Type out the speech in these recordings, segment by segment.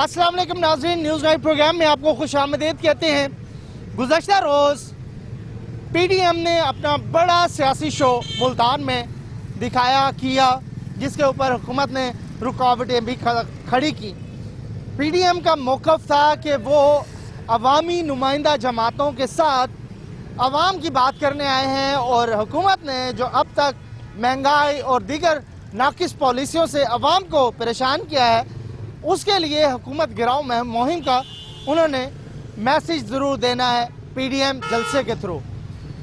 अस्सलाम वालेकुम नाज़रीन, न्यूज़ नाइट प्रोग्राम में आपको खुशामदीद कहते हैं। गुज़श्ता रोज़ पीडीएम ने अपना बड़ा सियासी शो मुल्तान में दिखाया किया, जिसके ऊपर हुकूमत ने रुकावटें भी खड़ी की। पीडीएम का मौक़िफ़ था कि वो अवामी नुमाइंदा जमातों के साथ अवाम की बात करने आए हैं और हुकूमत ने जो अब तक महंगाई और दीगर नाकिस पॉलिसियों से अवाम को परेशान किया है, उसके लिए हुकूमत गिराओ मुहिम का उन्होंने मैसेज ज़रूर देना है पीडीएम जलसे के थ्रू।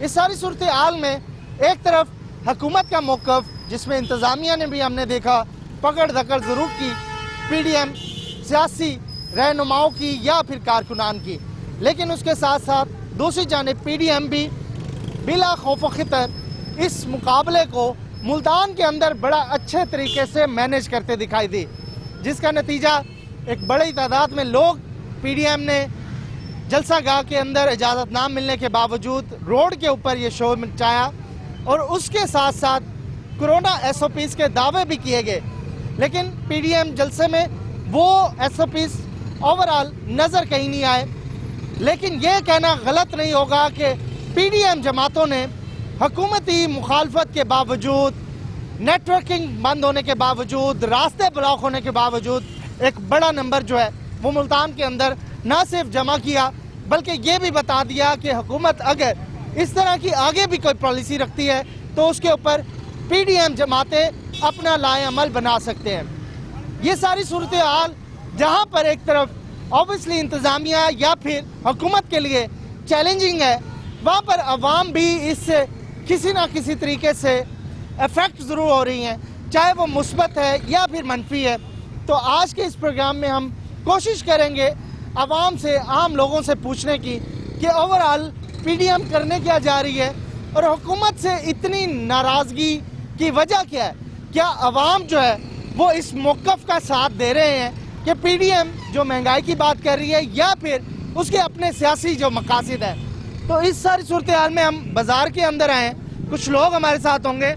इस सारी सूरत हाल में एक तरफ हुकूमत का मौक़िफ़, जिसमें इंतज़ामिया ने भी हमने देखा पकड़ धकड़ ज़रूर की पीडीएम सियासी रहनुमाओं की या फिर कारकुनान की, लेकिन उसके साथ साथ दूसरी जानिब पीडीएम भी बिला खौफ खतर इस मुकाबले को मुल्तान के अंदर बड़ा अच्छे तरीके से मैनेज करते दिखाई दी, जिसका नतीजा एक बड़ी तादाद में लोग पीडीएम ने जलसा गाह के अंदर इजाज़त ना मिलने के बावजूद रोड के ऊपर ये शो मचाया और उसके साथ साथ कोरोना एसओपीज़ के दावे भी किए गए, लेकिन पीडीएम जलसे में वो एसओपीज़ ओवरऑल नज़र कहीं नहीं आए। लेकिन ये कहना गलत नहीं होगा कि पीडीएम जमातों ने हुकूमती मुखालफत के बावजूद, नेटवर्किंग बंद होने के बावजूद, रास्ते ब्लॉक होने के बावजूद एक बड़ा नंबर जो है वो मुल्तान के अंदर ना सिर्फ जमा किया, बल्कि ये भी बता दिया कि हुकूमत अगर इस तरह की आगे भी कोई पॉलिसी रखती है तो उसके ऊपर पीडीएम जमातें अपना लाए अमल बना सकते हैं। ये सारी सूरत हाल जहाँ पर एक तरफ ऑब्वियसली इंतज़ामिया या फिर हुकूमत के लिए चैलेंजिंग है, वहाँ पर अवाम भी इससे किसी ना किसी तरीके से इफेक्ट ज़रूर हो रही हैं, चाहे वो मुस्बत है या फिर मनफी है। तो आज के इस प्रोग्राम में हम कोशिश करेंगे आवाम से, आम लोगों से पूछने की कि ओवरऑल पीडीएम करने क्या जा रही है और हुकूमत से इतनी नाराज़गी की वजह क्या है। क्या अवाम जो है वो इस मौक़िफ़ का साथ दे रहे हैं कि पीडीएम जो महंगाई की बात कर रही है या फिर उसके अपने सियासी जो मकासद है। तो इस सारी सूरत हाल में हम बाज़ार के अंदर आए हैं, कुछ लोग हमारे साथ होंगे।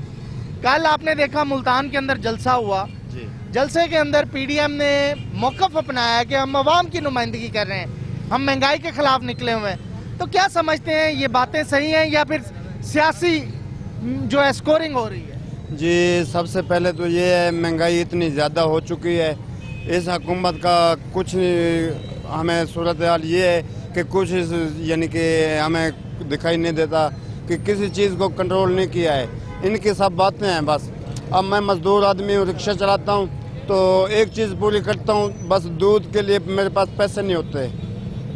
कल आपने देखा मुल्तान के अंदर जलसा हुआ, जलसे के अंदर पीडीएम ने मौक़िफ़ अपनाया कि हम अवाम की नुमाइंदगी कर रहे हैं, हम महंगाई के ख़िलाफ़ निकले हुए हैं। तो क्या समझते हैं, ये बातें सही हैं या फिर सियासी जो है स्कोरिंग हो रही है? जी, सबसे पहले तो ये है, महंगाई इतनी ज़्यादा हो चुकी है, इस हुकूमत का कुछ हमें सूरत हाल ये है कि कुछ यानी कि हमें दिखाई नहीं देता कि किसी चीज़ को कंट्रोल नहीं किया है। इनकी सब बातें हैं बस। अब मैं मज़दूर आदमी हूँ, रिक्शा चलाता हूँ, तो एक चीज़ पूरी करता हूँ, बस दूध के लिए मेरे पास पैसे नहीं होते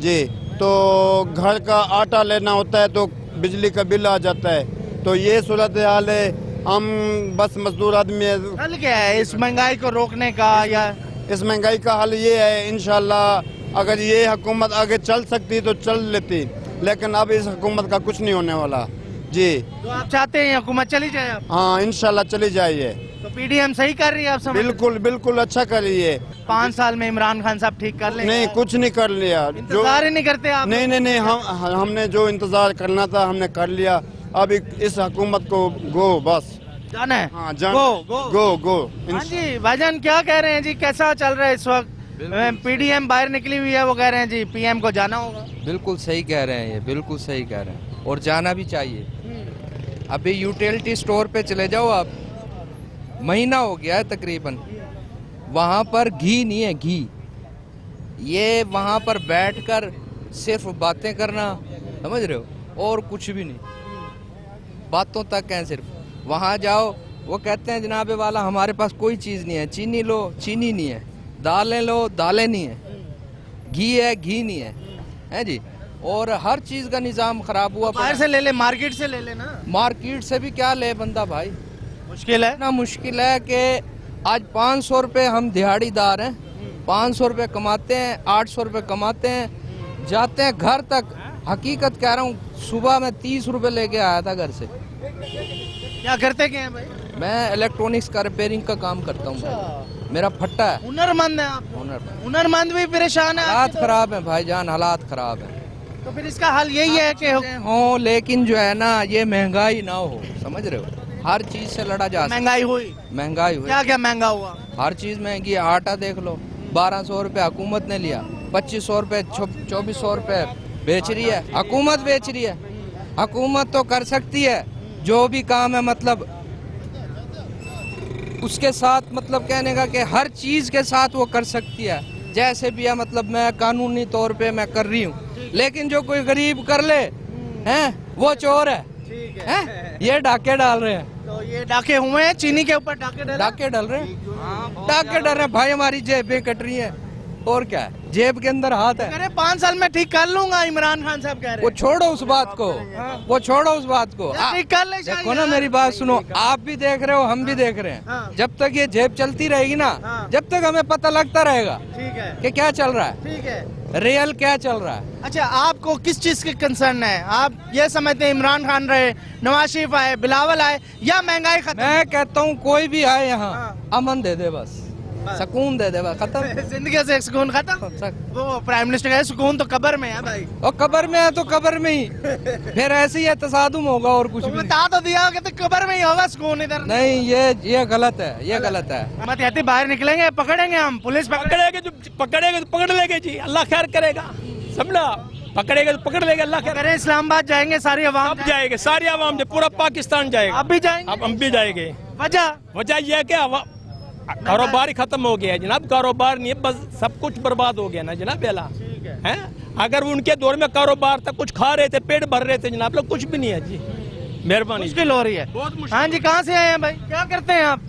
जी, तो घर का आटा लेना होता है तो बिजली का बिल आ जाता है। तो ये सूरत हाल है, हम बस मज़दूर आदमी है। हल क्या है इस महंगाई को रोकने का? या इस महंगाई का हल ये है, इंशाल्लाह अगर ये हुकूमत आगे चल सकती तो चल लेती, लेकिन अब इस हुकूमत का कुछ नहीं होने वाला जी। तो आप चाहते हैं हुकूमत चली जाए? आप हाँ, इंशाल्लाह चली जाइए। तो पीडीएम सही कर रही है आप समझ? बिल्कुल बिल्कुल अच्छा कर रही है। 5 साल में इमरान खान साहब ठीक कर लेंगे? नहीं, कुछ नहीं कर लिया। इंतजार ही नहीं करते आप? नहीं, हमने जो इंतजार करना था हमने कर लिया। अब इस हुकूमत को गो बस जाना है। हाँ, गो। हाँ जी भाईजान, क्या कह रहे हैं जी, कैसा चल रहा है इस वक्त? पीडीएम बाहर निकली हुई है, वो कह रहे हैं जी पीएम को जाना होगा। बिल्कुल सही कह रहे हैं, ये बिल्कुल सही कह रहे हैं और जाना भी चाहिए। अभी यूटिलिटी स्टोर पे चले जाओ आप, महीना हो गया है तकरीबन, वहाँ पर घी नहीं है, घी। ये वहाँ पर बैठकर सिर्फ बातें करना, समझ रहे हो, और कुछ भी नहीं, बातों तक हैं सिर्फ। वहाँ जाओ, वो कहते हैं जनाबे वाला हमारे पास कोई चीज़ नहीं है, चीनी लो, चीनी नहीं है, दालें लो, दालें नहीं है, घी है, घी नहीं है जी। और हर चीज़ का निज़ाम ख़राब हुआ। बाहर से ले ले, मार्केट से ले लेना। मार्केट से भी क्या ले बंदा भाई, मुश्किल है ना। मुश्किल है कि आज 500 रुपये हम दिहाड़ीदार हैं, 500 रुपये कमाते हैं, 800 रुपये कमाते हैं, जाते हैं घर तक। हकीकत कह रहा हूँ, सुबह मैं 30 रुपये लेके आया था घर से। क्या करते क्या हैं भाई? मैं इलेक्ट्रॉनिक्स का रिपेयरिंग का काम करता हूँ भाई, मेरा फट्टा है। हुनरमंद है आप? हुनरमंद भी परेशान है? हालात खराब है भाईजान, हालात खराब है। तो फिर इसका हल यही है कि हो, लेकिन जो है ना, ये महंगाई ना हो, समझ रहे हो, हर चीज से लड़ा जा सकता। महंगाई हुई? महंगाई हुई, क्या क्या महंगा हुआ? हर चीज महंगी है। आटा देख लो, 1200 रुपये हुकूमत ने लिया, 2500 रुपये 2400 रुपये बेच रही है हुकूमत, बेच रही है हुकूमत। तो कर सकती है जो भी काम है, मतलब उसके साथ, मतलब कहने का कि हर चीज़ के साथ वो कर सकती है, जैसे भी है। मतलब मैं कानूनी तौर पे मैं कर रही हूँ, लेकिन जो कोई गरीब कर ले हैं वो चोर है, हैं? ये डाके डाल रहे हैं। तो ये डाके हुए हैं, चीनी के ऊपर डाके डाल रहे हैं, डाके डाल रहे हैं भाई। हमारी जेबें कट रही हैं, और क्या है, जेब के अंदर हाथ है। अरे 5 साल में ठीक कर लूंगा, इमरान खान साहब कह रहे वो हैं। छोड़ो उस बात को, वो छोड़ो उस बात को। ठीक कर ले देखो ना, मेरी बात सुनो, आप भी देख रहे हो, हम भी देख रहे हैं। हाँ। जब तक ये जेब चलती रहेगी ना, हाँ। जब तक हमें पता लगता रहेगा ठीक है, कि क्या चल रहा है, ठीक है। रियल क्या चल रहा है। अच्छा, आपको किस चीज की कंसर्न है? आप ये समझते हैं इमरान खान रहे, नवाज शरीफ आए, बिलावल आए, या महंगाई खत्म? मैं कहता हूँ कोई भी आए यहाँ, हाँ। अमन दे दे, बस सुकून दे दे, बस खत्म। जिंदगी से सुकून खत्म। वो प्राइम मिनिस्टर का सुकून तो कब्र में है भाई। और कब्र में है तो कब्र में ही, फिर ऐसे ही तसादुम होगा और कुछ तो भी बता तो दिया कि तो कब्र में ही होगा सुकून, इधर नहीं। ये गलत है, ये गलत है। मत कहते बाहर निकलेंगे, पकड़ेंगे हम, पुलिस पकड़ेगा तो पकड़ लेंगे जी, अल्लाह खैर करेगा, समझा। पकड़ेगा तो पकड़ लेगा, अल्लाह खैर। करें। इस्लामाबाद जाएंगे, सारी आवाम अब जाएंगे, सारी आवाम जो पूरा पाकिस्तान जाएगा। अब भी जाएंगे। अब हम भी जाएंगे। वजह यह है कि कारोबार ही खत्म हो गया है जनाब, कारोबार नहीं है, बस सब कुछ बर्बाद हो गया ना जनाब। बेला है, अगर उनके दौर में कारोबार था, कुछ खा रहे थे, पेट भर रहे थे जनाब, लोग कुछ भी नहीं है जी। मेहरबानी, मुश्किल हो रही है, बहुत मुश्किल। हाँ जी। कहाँ से आए हैं भाई, क्या करते हैं आप?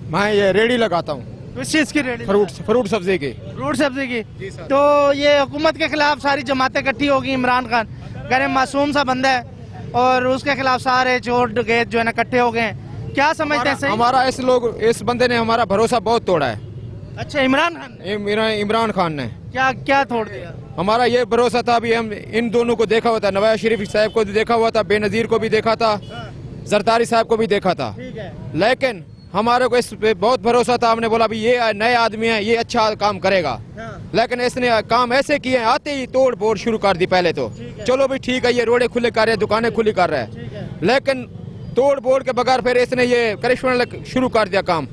मैं ये रेडी लगाता हूँ, किस चीज की रेडी? फ्रूट सब्जी की। फ्रूट सब्जी की। तो ये हुकूमत के खिलाफ सारी जमातें इकट्ठी होगी, इमरान खान कह रहे हैं मासूम सा बंदा है, और उसके खिलाफ सारे चोर डकैत जो है ना इकट्ठे हो गए हैं। क्या समझते हैं? सही? हमारा इस बंदे ने हमारा भरोसा बहुत तोड़ा है। अच्छा, इमरान खान इमरान खान ने क्या क्या तोड़ दिया? हमारा ये भरोसा था। अभी हम इन दोनों को देखा हुआ था, नवाज शरीफ साहब को भी देखा हुआ था, बेनजीर को भी देखा था, जरदारी साहब को भी देखा था, ठीक है। लेकिन हमारे को इस पे बहुत भरोसा था। हमने बोला भी ये नए आदमी है, ये अच्छा काम करेगा, लेकिन इसने काम ऐसे किए, आते ही तोड़ फोड़ शुरू कर दी। पहले तो चलो भी ठीक है, ये रोडे खुले कर रहे हैं, दुकानें खुली कर रहे हैं, लेकिन तोड़ फोड़ के बगैर फिर इसने ये करिश्मा शुरू कर दिया काम।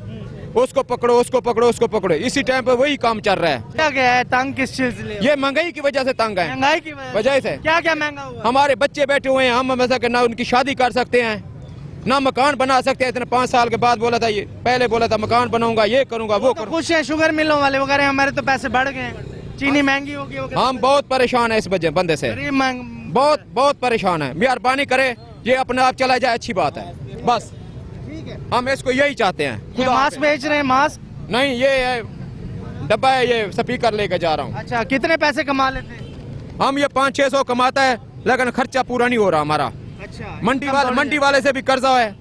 उसको पकड़ो, उसको पकड़ो, उसको पकड़ो, इसी टाइम पे वही काम चल रहा है। क्या क्या है तंग किस चीज से? ये महंगाई की वजह से तंग है, महंगाई की वजह से। क्या क्या महंगा हुआ? हमारे बच्चे बैठे हुए हैं, हम हमेशा ना उनकी शादी कर सकते हैं, ना मकान बना सकते हैं। इतने 5 साल के बाद बोला था, ये पहले बोला था मकान बनाऊंगा, ये करूंगा, वो करूंगा। खुश है शुगर मिलों वाले वो कह रहे हैं हमारे तो पैसे बढ़ गए, चीनी महंगी होगी। हम बहुत परेशान है इस वजह बंदे से, बहुत परेशान है। मेहरबानी करे, ये अपने आप चला जाए, अच्छी बात है, बस। ठीक है, हम इसको यही चाहते हैं। ये मास्क बेच रहे हैं? मास्क नहीं, ये डब्बा है, ये स्पीकर लेके जा रहा हूँ। अच्छा, कितने पैसे कमा लेते हैं? हम ये 500-600 कमाता है, लेकिन खर्चा पूरा नहीं हो रहा हमारा। अच्छा, मंडी वाले से भी कर्जा है,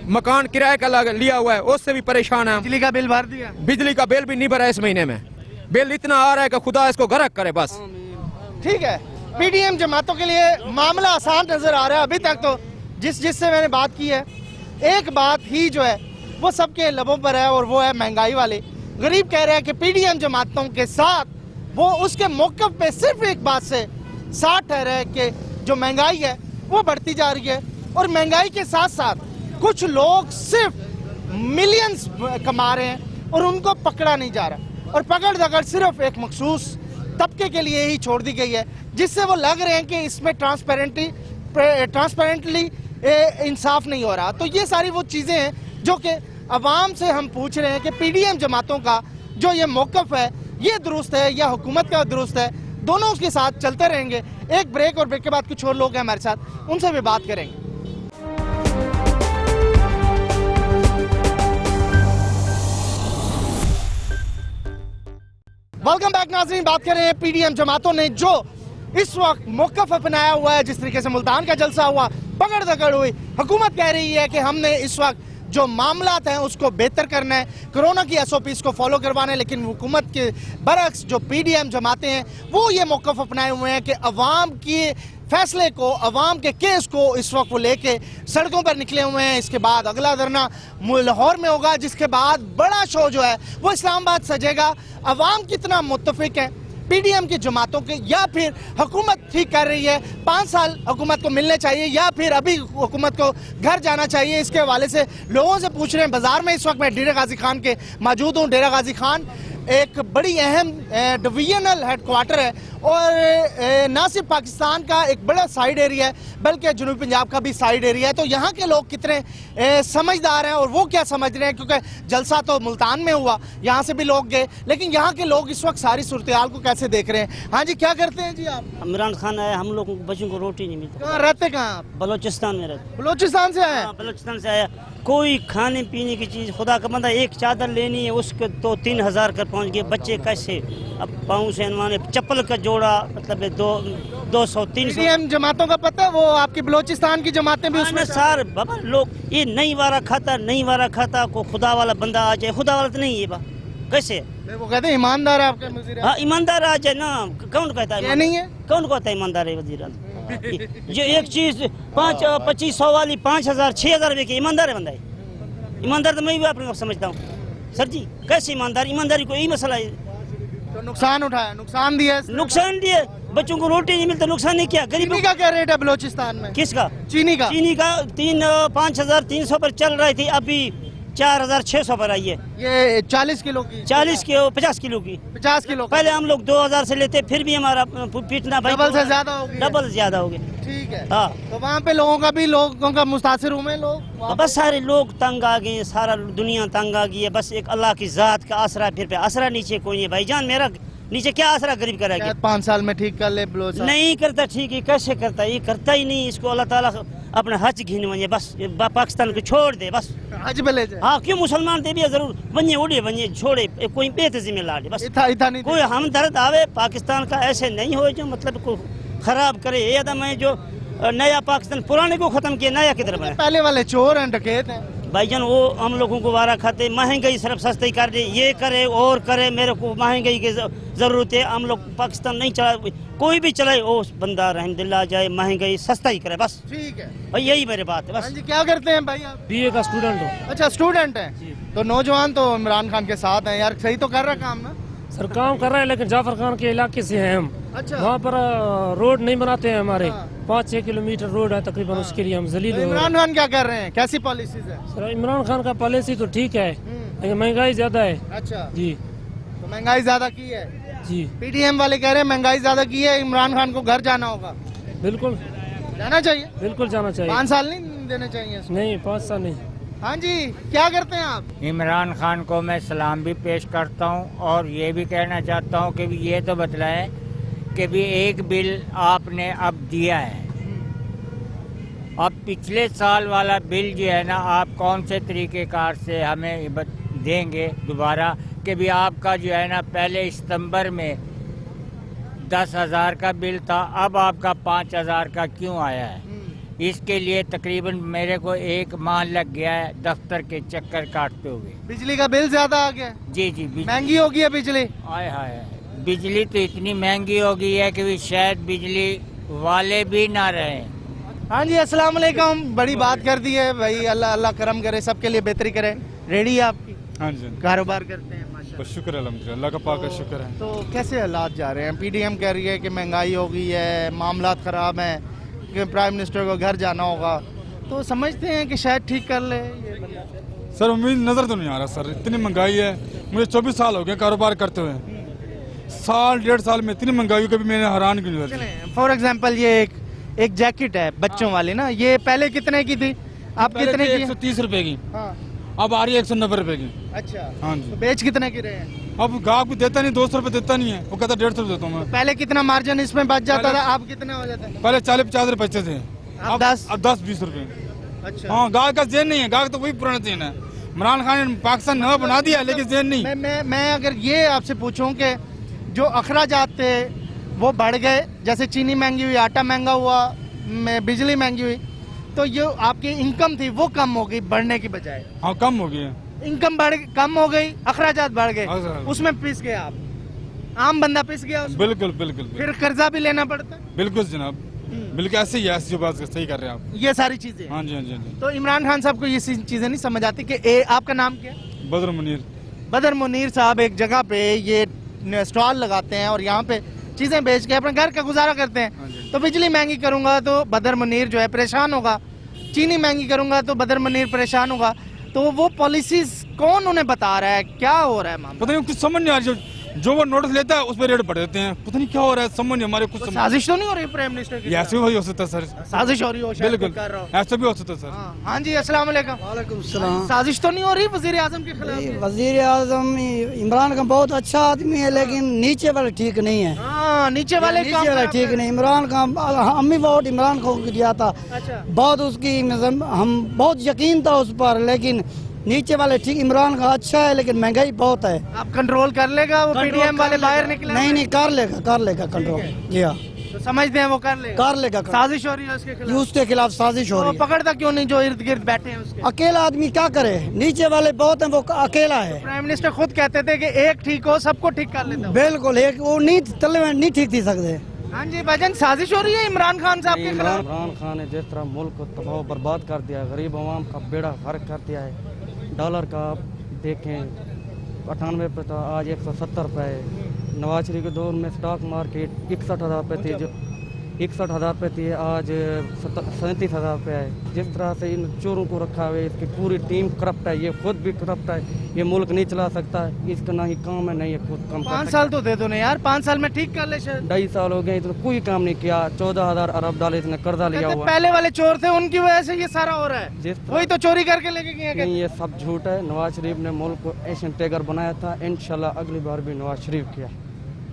मकान किराए का लिया हुआ है, उससे भी परेशान है। बिजली का बिल भर दिया? बिजली का बिल भी नहीं भरा इस महीने में, बिल इतना आ रहा है कि खुदा इसको गरक करे, बस। ठीक है, पीडीएम जमातों के लिए मामला आसान नजर आ रहा है अभी तक। तो जिससे मैंने बात की है, एक बात ही जो है वो सबके लबों पर है, और वो है महंगाई वाली। गरीब कह रहे हैं कि पीडीएम जमातों के साथ वो उसके मौक़िफ़ पे सिर्फ एक बात से साथ ठहरा है कि जो महंगाई है वो बढ़ती जा रही है, और महंगाई के साथ साथ कुछ लोग सिर्फ मिलियंस कमा रहे हैं और उनको पकड़ा नहीं जा रहा, और पकड़ दकड़ सिर्फ एक मखसूस तबके के लिए ही छोड़ दी गई है, जिससे वो लग रहे हैं कि इसमें ट्रांसपेरेंटली इंसाफ नहीं हो रहा। तो ये सारी वो चीज़ें हैं जो कि अवाम से हम पूछ रहे हैं कि पीडीएम जमातों का जो ये मौक़िफ़ है ये दुरुस्त है या हुकूमत का दुरुस्त है। दोनों उसके साथ चलते रहेंगे। एक ब्रेक, और ब्रेक के बाद कुछ और लोग हैं हमारे साथ, उनसे भी बात करेंगे। वेलकम बैक नाज़रीन। बात कर रहे हैं पीडीएम जमातों ने जो इस वक्त मौक़िफ़ अपनाया हुआ है। जिस तरीके से मुल्तान का जलसा हुआ, पकड़ दकड़ हुई, हुकूमत कह रही है कि हमने इस वक्त जो मामलात हैं उसको बेहतर करना है, कोरोना की SOPs को फॉलो करवाना है, लेकिन हुकूमत के बरक्स जो पीडीएम जमातें हैं वो ये मौक़िफ़ अपनाए हुए हैं कि अवाम के फैसले को, अवाम के केस को इस वक्त वो लेके सड़कों पर निकले हुए हैं। इसके बाद अगला धरना लाहौर में होगा, जिसके बाद बड़ा शो जो है वो इस्लामाबाद सजेगा। अवाम कितना मुत्तफिक है पीडीएम की जमातों के, या फिर हुकूमत ठीक कर रही है, 5 साल हुकूमत को मिलने चाहिए, या फिर अभी हुकूमत को घर जाना चाहिए, इसके हवाले से लोगों से पूछ रहे हैं। बाजार में इस वक्त मैं डेरा गाजी खान के मौजूद हूँ। डेरा गाजी खान एक बड़ी अहम डिवीजनल हेडक्वार्टर है और ना सिर्फ पाकिस्तान का एक बड़ा साइड एरिया है बल्कि जनूबी पंजाब का भी साइड एरिया है। तो यहाँ के लोग कितने समझदार हैं और वो क्या समझ रहे हैं, क्योंकि जलसा तो मुल्तान में हुआ, यहाँ से भी लोग गए, लेकिन यहाँ के लोग इस वक्त सारी सूरत को कैसे देख रहे हैं। हाँ जी, क्या करते हैं जी आप? इमरान खान आया, हम लोग बच्चों को रोटी नहीं मिलती। कहाँ रहते, कहाँ आप? बलोचिस्तान में रहते। बलोचिस्तान से आए? हाँ, बलोचिस्तान से आया। कोई खाने पीने की चीज़, खुदा का बंदा, एक चादर लेनी है उसके तो 3000 कर पहुँच गए। बच्चे कैसे अब पाँव से अनवाने, चप्पल का जोड़ा मतलब 200-300। पीडीएम जमातों का पता है, वो आपकी बलोचिस्तान की जमातें भी उसमें सार बाबा लोग ये नहीं वारा खाता को खुदा वाला बंदा आ जाए। खुदा वाला तो नहीं है बा, कैसे? वो कहते हैं ईमानदार है आपके वज़ीर। हाँ, ईमानदार आ जाए ना, कौन कहता है? नहीं है, कौन कहता है ईमानदार है वजीर? जो एक चीज 2500 वाली 5000 6000 रुपए की, ईमानदार है बंदा है? ईमानदार तो मैं भी अपने समझता हूँ सर जी। कैसे ईमानदार? ईमानदारी को यही मसला है। तो नुकसान उठाया, नुकसान दिया, नुकसान दिए, बच्चों को रोटी नहीं मिलता, नुकसान नहीं किया। गरीबों चीनी का क्या रेट है बलोचिस्तान में? किसका? चीनी का 5300 पर चल रही थी, अभी 4600 पर आई है। ये 40 किलो की, 40 किलो 50 किलो की। 50 किलो की। पहले हम लोग 2000 से लेते, फिर भी हमारा पीटना भाई डबल से ज्यादा हो गया। डबल ज्यादा हो गया। ठीक है। हाँ, तो वहाँ पे लोगों का मुतासिर हुए लोग, तो बस सारे लोग तंग आ गए, सारा दुनिया तंग आ गई है। बस एक अल्लाह की जात का आसरा, फिर पे आसरा नीचे कोई नहीं है भाईजान। मेरा नीचे क्या आसरा गरीब करेगा? 5 साल में ठीक कर ले बलोच। नहीं करता, ठीक है कैसे करता? ये करता ही नहीं। इसको अल्लाह ताला अपने हज घिन वने, बस पाकिस्तान को छोड़ दे बस। हज पे ले जाए। हाँ, क्यों मुसलमान दे भी जरूर वने उड़े वने छोड़े, कोई बेतज़िम्मे लाड़े बस। इतना नहीं कोई हमदर्द आवे पाकिस्तान का, ऐसे नहीं हो जो मतलब को खराब करे। ये आदम है जो नया पाकिस्तान पुराने को खत्म किया, नया किधर बना? पहले वाले चोर हैं, डकैत हैं भाईजान। वो हम लोगों को वारा खाते, महंगाई सिर्फ सस्ती कर दे, ये करे और करे। मेरे को महंगाई की जरूरत है। हम लोग पाकिस्तान नहीं चला, कोई भी चलाए वो बंदा रहमदुल्ला जाए, महंगाई सस्ता ही करे बस। ठीक है भाई, यही मेरी बात है बस। हाँ जी, क्या करते हैं भाई आप? बीए का स्टूडेंट हो। अच्छा, स्टूडेंट हैं। तो नौजवान तो इमरान खान के साथ हैं यार, सही तो कर रहा काम ना? सर काम कर रहा है, लेकिन जाफर खान के इलाके से हैं हम। अच्छा। वहाँ पर रोड नहीं बनाते हैं हमारे। हाँ। 5-6 किलोमीटर रोड है तकरीबन, उसके लिए हम जलील तो हो रहे हैं। इमरान खान क्या कर रहे हैं, कैसी पॉलिसीज है? सर इमरान खान का पॉलिसी तो ठीक है, लेकिन महंगाई ज्यादा है। अच्छा जी तो महंगाई ज्यादा की है। जी पीडीएम वाले कह रहे हैं महंगाई ज्यादा की है, इमरान खान को घर जाना होगा। बिल्कुल जाना चाहिए। बिल्कुल जाना चाहिए। 5 साल नहीं देने चाहिए इसको। नहीं, 5 साल नहीं। हाँ जी, क्या करते हैं आप? इमरान खान को मैं सलाम भी पेश करता हूं और ये भी कहना चाहता हूं कि ये तो बतलाएं कि भी एक बिल आपने अब दिया है, अब पिछले साल वाला बिल जो है ना, आप कौन से तरीक़ेकार से हमें देंगे दोबारा कि भी आपका जो है ना पहले सितंबर में 10,000 का बिल था, अब आपका 5,000 का क्यों आया है? इसके लिए तकरीबन मेरे को 1 माह लग गया है दफ्तर के चक्कर काटते हुए। बिजली का बिल ज्यादा आ गया? जी जी, महंगी हो गई है बिजली। आय हाय, बिजली तो इतनी महंगी हो गई है कि शायद बिजली वाले भी ना रहे। हाँ जी, अस्सलाम वालेकुम। बड़ी बात कर दी है भाई, अल्लाह अल्लाह करम करे, सबके लिए बेहतरी करे। रेडी है आपकी? हाँ जी, कारोबार करते हैं माशाल्लाह। बस शुक्र अल्हम्दुलिल्लाह, अल्लाह का पाक का शुक्र है। तो कैसे हालात जा रहे हैं? पीडीएम कह रही है कि महंगाई हो गई है, मामलात ख़राब हैं, कि प्राइम मिनिस्टर को घर जाना होगा, तो समझते हैं कि शायद ठीक कर ले ये बंदा? सर उम्मीद नज़र तो नहीं आ रहा सर, इतनी महंगाई है। मुझे 24 साल हो गए कारोबार करते हुए, 1.5 साल में इतनी महंगाई कभी मैंने हैरान की नहीं। फॉर एग्जाम्पल ये एक जैकेट है बच्चों वाली ना, ये पहले कितने की थी, आप कितने की? 130 रुपए की, हाँ। अब आ रही है 190 रुपए की। अच्छा, हाँ तो जी, बेच कितने की रहे हैं? अब गाहक भी देता नहीं, 200 रुपए देता नहीं है, वो कहता 150 देता हूँ मैं। पहले कितना मार्जिन इसमें बच जाता था, आप कितना हो जाता है? पहले 40-50 रुपए बचते थे, अब 10? अब 10-20 रुपए। अच्छा। हाँ, गाहक का जेन नहीं है, गाहक तो वही पुराना जेन है। इमरान खान ने पाकिस्तान नया बना दिया, लेकिन जेन नहीं। मैं अगर ये आपसे पूछूं कि जो अखराजात थे वो बढ़ गए, जैसे चीनी महंगी हुई, आटा महंगा हुआ, बिजली महंगी हुई, तो जो आपकी इनकम थी वो कम हो गई बढ़ने की बजाय। हाँ, कम हो गई है। इनकम कम हो गई, अखराजात बढ़ गए, हाँ। उसमें पिस गए आप, आम बंदा पिस गया उसमें। बिल्कुल बिल्कुल फिर कर्जा भी लेना पड़ता है। बिल्कुल जनाब, बिल्कुल ऐसे ही है, ऐसी जो बात सही कर रहे हैं आप। ये सारी चीजें। हाँ जी, हाँ जी, हाँ जी। तो इमरान खान साहब को ये चीजें नहीं समझ आती कि आपका नाम क्या है? बदर मुनीर। बदर मुनीर साहब एक जगह पे ये स्टॉल लगाते हैं और यहाँ पे चीजें बेच के अपने घर का गुजारा करते हाँ हैं। जी। तो बिजली महंगी करूंगा तो बदर मुनीर जो है परेशान होगा, चीनी महंगी करूंगा तो बदर मुनीर परेशान होगा। तो वो पॉलिसीज कौन उन्हें बता रहा है, क्या हो रहा है मामला? पता नहीं कुछ समझ नहीं आ रही, जो वो नोटिस लेता है उस पर रेट बढ़ देते हैं, पता नहीं क्या हो रहा है, समझ नहीं हमारे कुछ समझ। साजिश तो नहीं हो रही प्राइम मिनिस्टर की? ऐसे भी हो सकता है सर, साजिश हो रही हो शायद, बिल्कुल कर रहा हूं। ऐसा भी हो सकता है सर। हाँ जी, अस्सलाम वालेकुम। वालेकुम सलाम। साजिश तो नहीं हो रही वजीर आजम के खिलाफ? वजीर आजम इमरान खान बहुत अच्छा आदमी है, लेकिन नीचे वाले ठीक नहीं है। हाँ, नीचे वाले काम नीचे वाले खराब ठीक कर- नहीं। इमरान खान, हम भी वोट इमरान खान को दिया था, अच्छा, बहुत उसकी हम बहुत यकीन था उस पर, लेकिन नीचे वाले ठीक। इमरान खान अच्छा है, लेकिन महंगाई बहुत है। आप कंट्रोल कर लेगा वो पीडीएम वाले बाहर निकले? नहीं कर लेगा कंट्रोल। जी हाँ, तो समझते हैं वो कर लेगा? कर लेगा। साजिश हो रही है उसके खिलाफ? उसके खिलाफ साजिश हो वो रही है। पकड़ता क्यों नहीं जो इर्द गिर्द बैठे हैं उसके? अकेला आदमी क्या करे, नीचे वाले बहुत हैं, वो अकेला है। प्राइम मिनिस्टर खुद कहते थे कि एक ठीक हो सबको ठीक कर लेता हूं। बिल्कुल, एक वो नहीं ठीक थी सकते। हाँ जी भाईजान, साजिश हो रही है इमरान खान साहब के खिलाफ? इमरान खान ने जिस तरह मुल्क को तबाह बर्बाद कर दिया है, गरीब आवाम का बेड़ा गर्क कर दिया है। डॉलर का आप देखें 98 पे था, आज 170 रुपये है। नवाज शरीफ के दौर में स्टॉक मार्केट 61,000 पे थी, जो 61,000 पे थी, आज 37,000 रुपये है। जिस तरह से इन चोरों को रखा हुआ है, इसकी पूरी टीम करप्ट है, ये खुद भी करप्ट है, ये मुल्क नहीं चला सकता है, इसका ना ही काम है, नहीं है खुद काम। 5 साल तो दे दो ना यार, 5 साल में ठीक कर ले शायद। 2.5 साल हो गए, इसने कोई काम नहीं किया। 14,000 अरब डॉलर इसने कर्जा लिया कहते हुआ है। पहले वाले चोर थे, उनकी वजह से ये सारा हो रहा है। जिस तरह- वही तो चोरी करके लेके गए कहते। नहीं, ये सब झूठ है। नवाज शरीफ ने मुल्क को एशियन टाइगर बनाया था, इंशाल्लाह अगली बार भी नवाज शरीफ किया।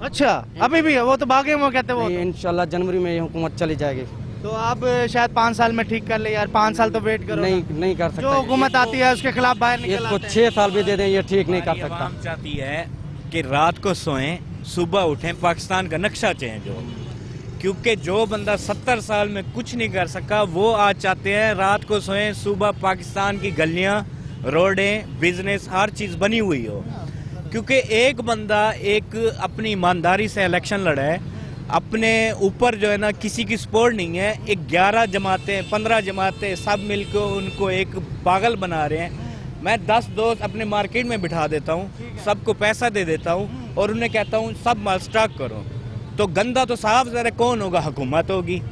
अच्छा, अभी भी है वो तो भागे वो कहते वो। नहीं, इंशाल्लाह जनवरी में ये हुकूमत चली जाएगी। तो आप शायद 5 साल में ठीक कर ले यार, 5 साल तो वेट करो। नहीं कर सकता। जो हुकूमत आती है उसके खिलाफ बाहर निकल इसको आते हैं। 6 साल भी दे दें, ये ठीक नहीं कर सकता। आवाम चाहती है कि रात को सोएं, सुबह उठें, पाकिस्तान का नक्शा चेंज हो। क्योंकि जो बंदा 70 साल में कुछ नहीं कर सका, वो आज चाहते हैं रात को सोएं, सुबह पाकिस्तान की गलियां, रोडें, बिजनेस, हर चीज़ बनी हुई हो। क्योंकि एक बंदा एक अपनी ईमानदारी से इलेक्शन लड़ा है, अपने ऊपर जो है ना किसी की सपोर्ट नहीं है। एक 11 जमातें 15 जमातें सब मिलकर उनको एक पागल बना रहे हैं। मैं 10 दोस्त अपने मार्केट में बिठा देता हूँ, सबको पैसा दे देता हूँ और उन्हें कहता हूँ सब माल स्टॉक करो। तो गंदा तो साफ ज़रा कौन होगा? हुकूमत होगी।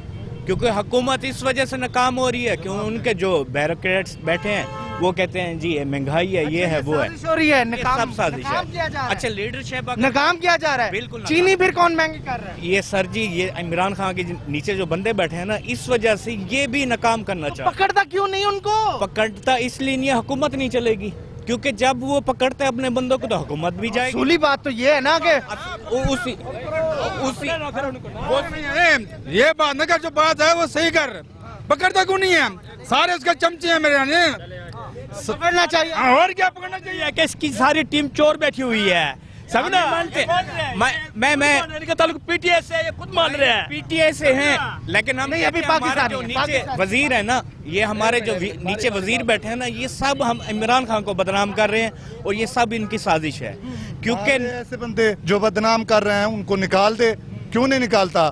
क्योंकि हुकूमत इस वजह से नाकाम हो रही है क्यों उनके जो ब्यूरोक्रेट्स बैठे हैं वो कहते हैं जी ये महंगाई है, ये है, वो है। साजिश हो रही है, ये नाकाम सब साजिश नाकाम किया जा है। रहा है। अच्छा, लीडरशिप नाकाम किया जा रहा है। बिल्कुल नाकाम। चीनी फिर कौन महंगी कर रहा है? ये सर जी, ये इमरान खान के नीचे जो बंदे बैठे हैं ना, इस वजह से ये भी नाकाम करना चाहते हैं। पकड़ता क्यों नहीं उनको? पकड़ता इसलिए नहीं है, हुकूमत नहीं चलेगी। क्योंकि जब वो पकड़ते हैं अपने बंदों को तो हुकूमत भी जाएगी। असूली बात तो ये है ना कि उसी ये बात न कर, जो बात है वो सही कर। पकड़ता क्यों नहीं है? सारे उसके चमचे हैं मेरे यहाँ। पकड़ना चाहिए। और क्या पकड़ना चाहिए कि इसकी सारी टीम चोर बैठी हुई है, सब ना मानते। मैं ताल्लुक पीटीआई से, ये खुद मान रहे हैं। पीटीआई से हैं, लेकिन हम नहीं, कहते अभी हैं हमारे पाकिस्तानी जो है, नीचे पाकिस्तानी। वजीर है ना, ये हमारे जो नीचे वजीर बैठे हैं ना, ये सब हम इमरान खान को बदनाम कर रहे हैं और ये सब इनकी साजिश है। क्योंकि ऐसे बंदे जो बदनाम कर रहे हैं उनको निकाल दे, क्यों नहीं निकालता?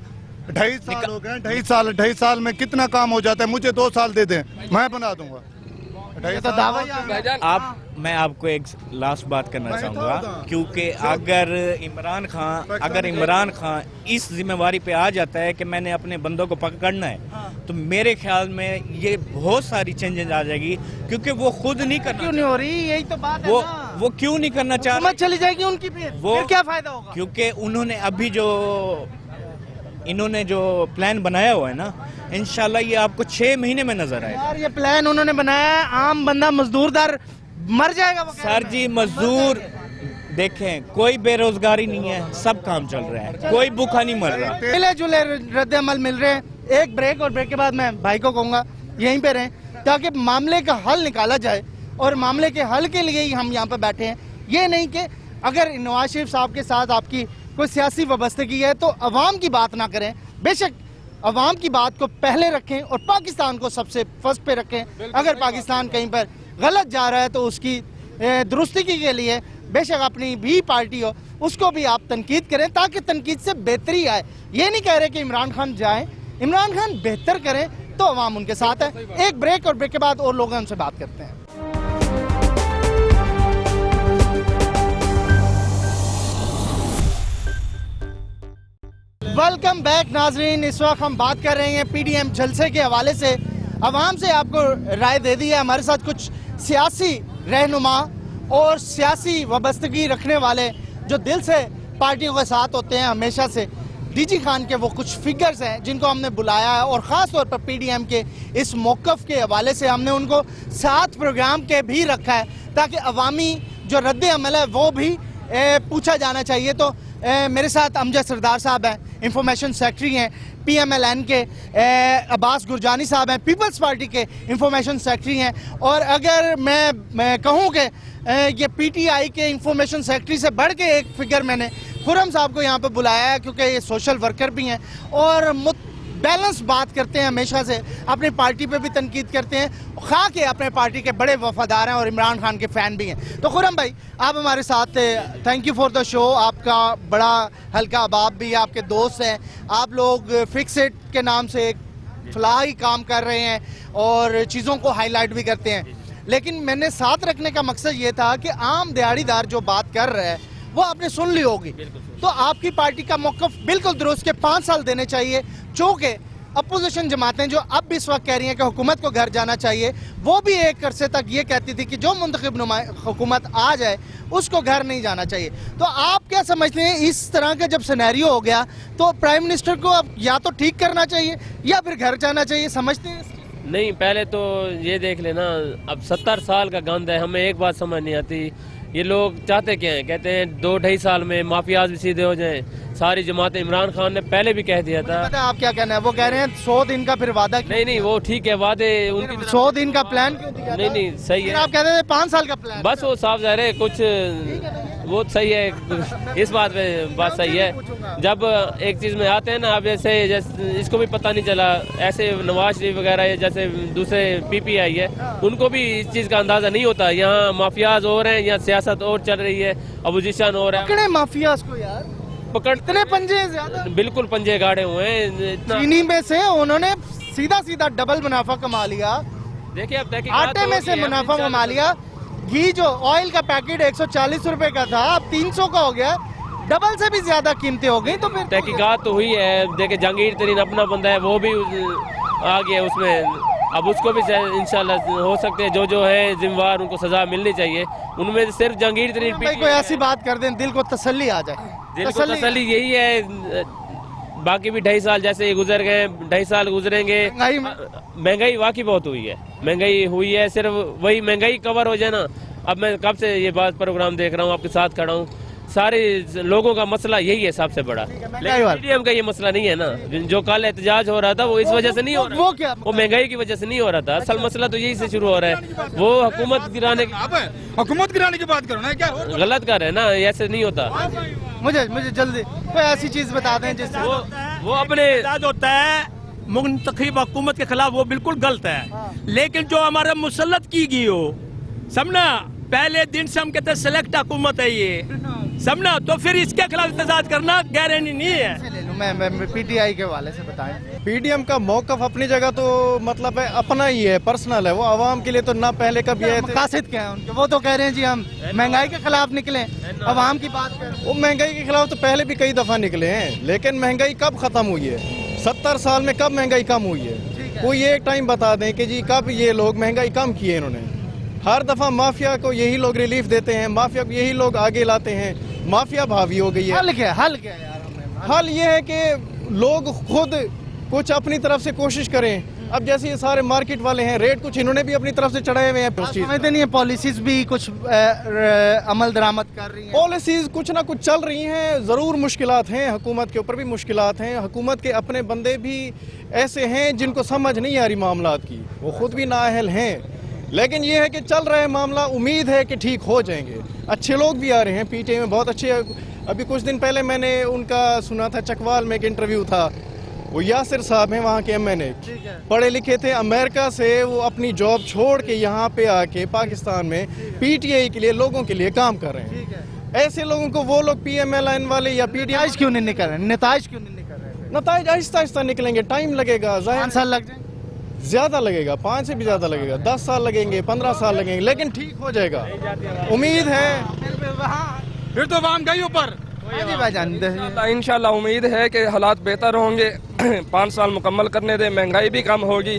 2.5 साल हो गए, 2.5 साल में कितना काम हो जाता है? मुझे 2 साल दे दें, मैं बना दूंगा। ये तो दावा ही है। मैं आपको एक लास्ट बात करना चाहूँगा, क्योंकि अगर इमरान खान इस जिम्मेवारी पे आ जाता है कि मैंने अपने बंदों को पकड़ना है, तो मेरे ख्याल में ये बहुत सारी चेंजेस आ जाएगी। क्योंकि वो खुद नहीं करना, क्यों नहीं हो रही? यही तो बात है ना। वो क्यों नहीं करना चाह हुकूमत रहे? चली जाएगी उनकी, फिर क्या फायदा होगा? क्योंकि उन्होंने अभी इन्होंने जो प्लान बनाया हुआ है ना, इंशाल्लाह ये आपको 6 महीने में नजर आएगा। यार ये प्लान उन्होंने बनाया है, आम बंदा मजदूरदार मर जाएगा वो कह रहे सर जी, मजदूर देखें, कोई बेरोजगारी नहीं है, सब काम चल रहा है, कोई भूखा नहीं मर रहा। मिले जुले रद्द अमल मिल रहे हैं। एक ब्रेक, और ब्रेक के बाद मैं भाई को कहूँगा यहीं पे रहें ताकि मामले का हल निकाला जाए। और मामले के हल के लिए ही हम यहाँ पे बैठे हैं। ये नहीं कि अगर नवाज शरीफ साहब के साथ आपकी कोई सियासी वाबस्तगी है तो अवाम की बात ना करें। बेशक अवाम की बात को पहले रखें और पाकिस्तान को सबसे फर्स्ट पे रखें। अगर पाकिस्तान कहीं पर गलत जा रहा है तो उसकी दुरुस्ती के लिए बेशक अपनी भी पार्टी हो उसको भी आप तनकीद करें ताकि तनकीद से बेहतरी आए। ये नहीं कह रहे कि इमरान खान जाएं, इमरान खान बेहतर करें तो अवाम उनके साथ है। एक ब्रेक, और ब्रेक के बाद और लोग उनसे बात करते हैं। वेलकम बैक नाजरीन। इस वक्त हम बात कर रहे हैं पीडीएम जलसे के हवाले से। अवाम से आपको राय दे दी है। हमारे साथ कुछ सियासी रहनुमा और सियासी वाबस्तगी रखने वाले जो दिल से पार्टियों के साथ होते हैं हमेशा से, डीजी खान के वो कुछ फिगर्स हैं जिनको हमने बुलाया है और ख़ास तौर पर पीडीएम के इस मौक़िफ़ के हवाले से हमने उनको साथ प्रोग्राम के भी रखा है ताकि अवामी जो रद्द अमल है वो भी पूछा जाना चाहिए। तो मेरे साथ अमजद सरदार साहब हैं, इंफॉर्मेशन सेक्रेटरी हैं, PMLN के अब्बास गुरजानी साहब हैं, पीपल्स पार्टी के इंफॉर्मेशन सेक्रेटरी हैं, और अगर मैं कहूँ कि ये PTI के इंफॉर्मेशन सेक्रेटरी से बढ़ के एक फिगर मैंने खुर्रम साहब को यहाँ पे बुलाया है क्योंकि ये सोशल वर्कर भी हैं और बैलेंस बात करते हैं, हमेशा से अपनी पार्टी पे भी तनकीद करते हैं, खा के अपने पार्टी के बड़े वफादार हैं और इमरान खान के फ़ैन भी हैं। तो खुर्रम भाई आप हमारे साथ थे, thank you for the show. आपका बड़ा हल्का अहबाब भी है, आपके दोस्त हैं, आप लोग फिक्सिट के नाम से एक फलाही काम कर रहे हैं और चीज़ों को हाईलाइट भी करते हैं, लेकिन मैंने साथ रखने का मकसद ये था कि आम दिहाड़ीदार जो बात कर रहे हैं वो आपने सुन ली होगी। तो आपकी पार्टी का मौक़िफ़ बिल्कुल दुरुस्त के 5 साल देने चाहिए, चूँकि अपोजिशन जमातें जो अब भी इस वक्त कह रही हैं कि हुकूमत को घर जाना चाहिए, वो भी एक अरसे तक ये कहती थी कि जो मुंतखब हुकूमत आ जाए उसको घर नहीं जाना चाहिए। तो आप क्या समझते हैं, इस तरह का जब सिनेरियो हो गया तो प्राइम मिनिस्टर को अब या तो ठीक करना चाहिए या फिर घर जाना चाहिए, समझते हैं? नहीं, पहले तो ये देख लेना, अब 70 साल का गंद है, हमें एक बात समझ नहीं आती, ये लोग चाहते क्या हैं? कहते हैं 2-2.5 साल में माफियाज भी सीधे हो जाएं, सारी जमातें। इमरान खान ने पहले भी कह दिया था। पता है आप क्या कहना है, वो कह रहे हैं 100 दिन का फिर वादा। नहीं, वो ठीक है, वादे उनकी 100 दिन का प्लान क्यों दिया? नहीं सही है, आप कहते थे 5 साल का प्लान। बस वो साफ ज़ाहिर है, कुछ वो सही है, इस बात पे बात सही है। जब एक चीज़ में आते हैं ना, अब जैसे इसको भी पता नहीं चला, ऐसे नवाज शरीफ वगैरह जैसे दूसरे PPI है, उनको भी इस चीज़ का अंदाज़ा नहीं होता। यहाँ माफियाज और हैं, यहाँ सियासत और चल रही है, अपोजिशन और है। पकड़े माफियाज को यार, पकड़ते पंजे ज्यादा, बिल्कुल पंजे गाड़े हुए हैं। चीनी में से उन्होंने सीधा डबल मुनाफा कमा लिया। देखिए अब आटे में से मुनाफा कमा लिया। घी जो ऑयल का पैकेट 140 रुपए का था अब 300 का हो गया, डबल से भी ज्यादा कीमतें हो गई। तो फिर तहकीकात तो हुई है। देखिए जहांगीर तरीन अपना बंदा है, वो भी आ गया उसमें, अब उसको भी इंशाल्लाह हो सकते हैं जो है जिम्मेवार, उनको सजा मिलनी चाहिए। उनमें सिर्फ जहांगीर तरीन कोई ऐसी बात कर दें दिल को तसल्ली आ जाए। दिल को तसल्ली यही है, बाकी भी 2.5 साल जैसे ये गुजर गए, 2.5 साल गुजरेंगे। महंगाई वाकई बहुत हुई है, महंगाई हुई है, सिर्फ वही महंगाई कवर हो जाए ना। अब मैं कब से ये बात प्रोग्राम देख रहा हूँ, आपके साथ खड़ा हूँ, सारे लोगों का मसला यही है सबसे बड़ा। लेकिन PDM का ये मसला नहीं है ना, जो कल एहतजाज हो रहा था वो इस वजह से नहीं हो रहा, वो महंगाई की वजह से नहीं हो रहा था। असल मसला तो यही से शुरू हो रहा है, वो हुकूमत गिराने की बात करो ना, क्या गलत कर रहे हैं ना, ऐसे नहीं होता। मुझे जल्दी कोई ऐसी चीज बता दें जिससे वो अपने होता है मुंतखब हुकूमत के खिलाफ, वो बिल्कुल गलत है। लेकिन जो हमारा मुसल्लत की गई हो, समझना, पहले दिन से हम कहते हैं सेलेक्ट हुकूमत है ये, समझना, तो फिर इसके खिलाफ एहतजाज करना गारंटी नहीं है। मैं PTI के हवाले से बताएं। PDM का मौकफ अपनी जगह तो मतलब है अपना ही है, पर्सनल है, वो आवाम के लिए तो ना पहले कभी है। मकासद क्या है उनके? वो तो कह रहे हैं जी हम महंगाई के खिलाफ निकले, आवाम की बात करें। वो महंगाई के खिलाफ तो पहले भी कई दफा निकले हैं, लेकिन महंगाई कब खत्म हुई है? 70 साल में कब महंगाई कम हुई है? कोई एक टाइम बता दें कि जी कब ये लोग महंगाई कम की है इन्होंने। हर दफा माफिया को यही लोग रिलीफ देते हैं, माफिया को यही लोग आगे लाते हैं, माफिया भावी हो गई है। हल क्या यार? हल ये है कि लोग खुद कुछ अपनी तरफ से कोशिश करें। अब जैसे ये सारे मार्केट वाले हैं, रेट कुछ इन्होंने भी अपनी तरफ से चढ़ाए हुए हैं। समझते नहीं है, पॉलिसीज भी कुछ अमल दरामद कर रही हैं, पॉलिसीज कुछ ना कुछ चल रही हैं। ज़रूर मुश्किलात हैं, हुकूमत के ऊपर भी मुश्किलात हैं, हुकूमत के अपने बंदे भी ऐसे हैं जिनको समझ नहीं आ रही मामलात की, वो खुद भी नाअहल हैं। लेकिन ये है कि चल रहा है मामला, उम्मीद है कि ठीक हो जाएंगे। अच्छे लोग भी आ रहे हैं PTI में, बहुत अच्छे। अभी कुछ दिन पहले मैंने उनका सुना था, चकवाल में एक इंटरव्यू था, वो यासिर साहब हैं वहाँ के MNA, पढ़े लिखे थे, अमेरिका से वो अपनी जॉब छोड़ के यहाँ पे आके पाकिस्तान में PTI के लिए, लोगों के लिए काम कर रहे हैं। ऐसे लोगों को वो लोग PMLN वाले या PTI क्यों नहीं निकल रहे? नताइज क्यों नहीं निकल रहे? नताइज आहिस्ता आहिस्ता निकलेंगे, टाइम लगेगा, 5 साल लग जाए, ज्यादा लगेगा, 5 से भी ज्यादा लगेगा, 10 साल लगेंगे, 15 साल लगेंगे, लेकिन ठीक हो जाएगा, उम्मीद है। फिर तो आवाम गई ऊपर। इंशाल्लाह उम्मीद है कि हालात बेहतर होंगे। 5 साल मुकम्मल करने दें, महंगाई भी कम होगी।